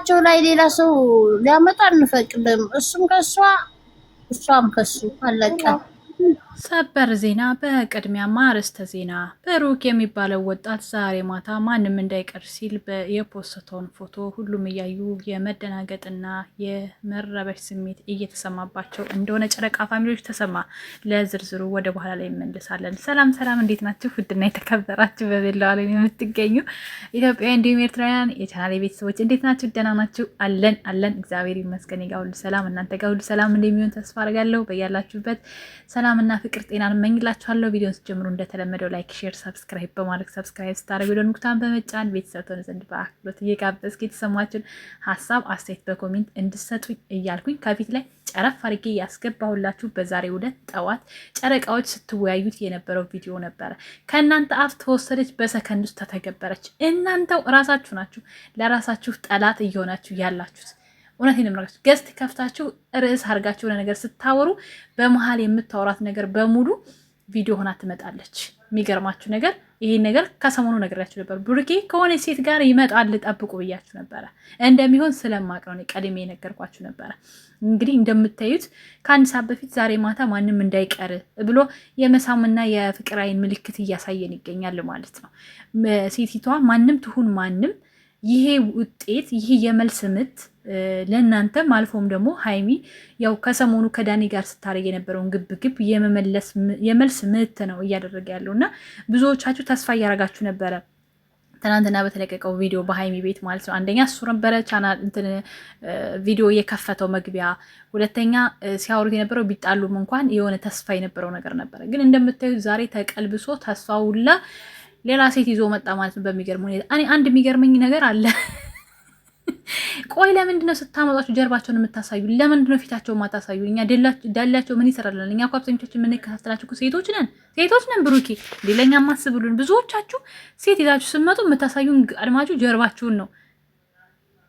እሳቸው ላይ ሌላ ሰው ሊያመጣ አንፈቅድም። እሱም ከሷ እሷም ከሱ አለቀ። ሰበር ዜና። በቅድሚያማ አርዕስተ ዜና። ብሩክ የሚባለው ወጣት ዛሬ ማታ ማንም እንዳይቀር ሲል የፖስተውን ፎቶ ሁሉም እያዩ የመደናገጥና የመረበሽ ስሜት እየተሰማባቸው እንደሆነ ጨረቃ ፋሚሊዎች ተሰማ። ለዝርዝሩ ወደ በኋላ ላይ እንመልሳለን። ሰላም ሰላም፣ እንዴት ናችሁ? ውድና የተከበራችሁ በቤላዋ ላይ የምትገኙ ኢትዮጵያውያን እንዲሁም ኤርትራውያን የቻናሌ ቤተሰቦች እንዴት ናችሁ? ደህና ናችሁ? አለን እግዚአብሔር ይመስገን። ጋር ሁሉ ሰላም፣ እናንተ ጋር ሁሉ ሰላም እንደሚሆን ተስፋ አደርጋለሁ። በያላችሁበት ሰላምና ፍቅር ጤናን እመኝላችኋለሁ። ቪዲዮን ስትጀምሩ እንደተለመደው ላይክ፣ ሼር፣ ሰብስክራይብ በማድረግ ሰብስክራይብ ስታደርጉ ደወል ምልክቱን በመጫን ቤተሰብ ትሆኑ ዘንድ በአክብሮት እየጋበዝኩ የተሰማችሁን ሀሳብ አስተያየት በኮሜንት እንድሰጡኝ እያልኩኝ ከፊት ላይ ጨረፍ አድርጌ ያስገባሁላችሁ በዛሬው ዕለት ጠዋት ጨረቃዎች ስትወያዩት የነበረው ቪዲዮ ነበረ። ከእናንተ አፍ ተወሰደች፣ በሰከንድ ውስጥ ተተገበረች። እናንተው ራሳችሁ ናችሁ ለራሳችሁ ጠላት እየሆናችሁ ያላችሁት። እውነቴን ነው የምነግራችሁ። ገስት ከፍታችሁ ርዕስ አድርጋችሁ የሆነ ነገር ስታወሩ በመሀል የምታወራት ነገር በሙሉ ቪዲዮ ሆና ትመጣለች። የሚገርማችሁ ነገር ይሄን ነገር ከሰሞኑ ነግሬያችሁ ነበር። ብሩኬ ከሆነ ሴት ጋር ይመጣል ጠብቁ ብያችሁ ነበረ። እንደሚሆን ስለማቅ ነው ቀድሜ የነገርኳችሁ ነበረ። እንግዲህ እንደምታዩት ከአንድ ሰዓት በፊት ዛሬ ማታ ማንም እንዳይቀር ብሎ የመሳምና የፍቅር አይን ምልክት እያሳየን ይገኛል ማለት ነው። ሴቲቷ ማንም ትሁን ማንም ይሄ ውጤት ይሄ የመልስ ምት ለእናንተም አልፎም ደግሞ ሀይሚ ያው ከሰሞኑ ከዳኒ ጋር ስታደርግ የነበረውን ግብ የመልስ ምት ነው እያደረገ ያለው እና ብዙዎቻችሁ ተስፋ እያደረጋችሁ ነበረ። ትናንትና በተለቀቀው ቪዲዮ በሀይሚ ቤት ማለት ነው። አንደኛ እሱ ነበረ ቻናል ቪዲዮ የከፈተው መግቢያ፣ ሁለተኛ ሲያወሩት የነበረው ቢጣሉም እንኳን የሆነ ተስፋ የነበረው ነገር ነበረ። ግን እንደምታዩት ዛሬ ተቀልብሶ ተስፋውላ ሌላ ሴት ይዞ መጣ ማለት ነው። በሚገርም ሁኔታ እኔ አንድ የሚገርመኝ ነገር አለ። ቆይ ለምንድነው ስታመጧቸው ጀርባቸውን የምታሳዩ? ለምንድነው ፊታቸው ማታሳዩ? እኛ ዳላቸው ምን ይሰራለን? እኛ እኮ አብዛኞቻችን የምንከታተላቸው ሴቶች ነን። ብሩኬ ሌላኛ ማስብሉን ብዙዎቻችሁ ሴት ይዛችሁ ስትመጡ የምታሳዩን አድማችሁ ጀርባችሁን ነው።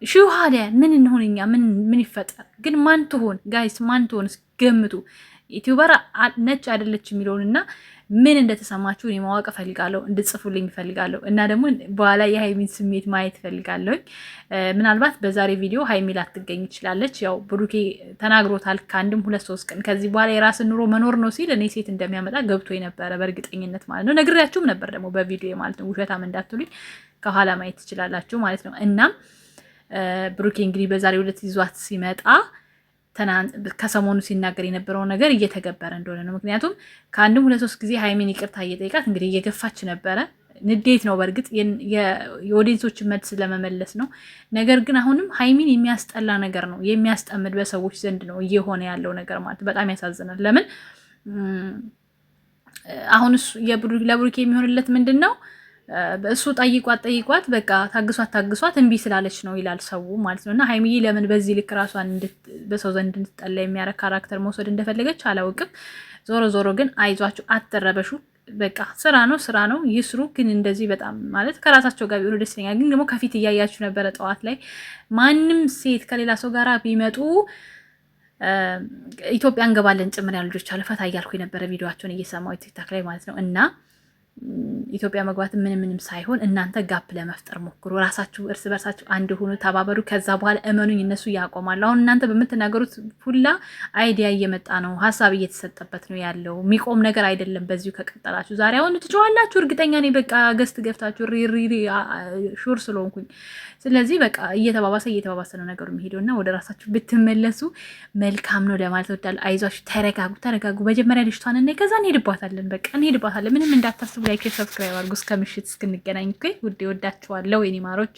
ሺሃሊያ ምን እንሆን እኛ? ምን ይፈጠር ግን? ማን ትሆን ጋይስ? ማን ትሆን ገምቱ። ዩቲዩበር ነች አይደለች የሚለውንና ምን እንደተሰማችሁ እኔ ማወቅ እፈልጋለሁ፣ እንድጽፉልኝ እፈልጋለሁ። እና ደግሞ በኋላ የሀይሚን ስሜት ማየት እፈልጋለሁ። ምናልባት በዛሬ ቪዲዮ ሀይሚ ላትገኝ ትችላለች። ያው ብሩኬ ተናግሮታል ከአንድም 2-3 ቀን ከዚህ በኋላ የራስን ኑሮ መኖር ነው ሲል እኔ ሴት እንደሚያመጣ ገብቶ የነበረ በእርግጠኝነት ማለት ነው። ነግሬያችሁም ነበር ደግሞ በቪዲዮ ማለት ነው። ውሸታም እንዳትሉኝ ከኋላ ማየት ትችላላችሁ ማለት ነው። እናም ብሩኬ እንግዲህ በዛሬው ዕለት ይዟት ሲመጣ ከሰሞኑ ሲናገር የነበረው ነገር እየተገበረ እንደሆነ ነው። ምክንያቱም ከአንድም 2-3 ጊዜ ሀይሚን ይቅርታ እየጠየቃት እንግዲህ እየገፋች ነበረ። ንዴት ነው በእርግጥ የኦዲየንሶችን መልስ ለመመለስ ነው። ነገር ግን አሁንም ሀይሚን የሚያስጠላ ነገር ነው የሚያስጠምድ በሰዎች ዘንድ ነው እየሆነ ያለው ነገር ማለት በጣም ያሳዝናል። ለምን አሁን ለብሩኬ የሚሆንለት ምንድን ነው? እሱ ጠይቋት በቃ ታግሷት እምቢ ስላለች ነው ይላል ሰው ማለት ነው። እና ሀይሚዬ ለምን በዚህ ልክ ራሷን በሰው ዘንድ እንድትጠላ የሚያረግ ካራክተር መውሰድ እንደፈለገች አላውቅም። ዞሮ ግን አይዟችሁ፣ አትረበሹ። በቃ ስራ ነው ይስሩ። ግን እንደዚህ በጣም ማለት ከራሳቸው ጋር ቢሆኑ ደስ ይለኛል። ግን ደግሞ ከፊት እያያችሁ ነበረ ጠዋት ላይ ማንም ሴት ከሌላ ሰው ጋር ቢመጡ ኢትዮጵያ እንገባለን ጭምር ያሉ ልጆች አለ ፈታ እያልኩ የነበረ ቪዲዮቸውን እየሰማሁ ቲክታክ ላይ ማለት ነው። እና ኢትዮጵያ መግባት ምንም ሳይሆን እናንተ ጋፕ ለመፍጠር ሞክሩ። ራሳችሁ እርስ በርሳችሁ አንድ ሆኑ፣ ተባበሩ። ከዛ በኋላ እመኑኝ እነሱ ያቆማሉ። አሁን እናንተ በምትናገሩት ሁላ አይዲያ እየመጣ ነው፣ ሀሳብ እየተሰጠበት ነው ያለው። የሚቆም ነገር አይደለም። በዚሁ ከቀጠላችሁ ዛሬ አሁን ትችዋላችሁ። እርግጠኛ ነኝ። በቃ ገስት ገብታችሁ ሪሪ ሹር ስለሆንኩኝ ስለዚህ በቃ እየተባባሰ ነው ነገሩ የሚሄደው እና ወደ ራሳችሁ ብትመለሱ መልካም ነው ለማለት እወዳለሁ። አይዟችሁ፣ ተረጋጉ። መጀመሪያ ልጅቷን እና ከዛ እንሄድባታለን። በቃ እንሄድባታለን። ምንም እንዳታስቡ። ላይክ፣ ሰብስክራይብ አድርጉ። እስከ ምሽት እስክንገናኝ ውዴ፣ ወዳችኋለሁ የኔ ማሮች።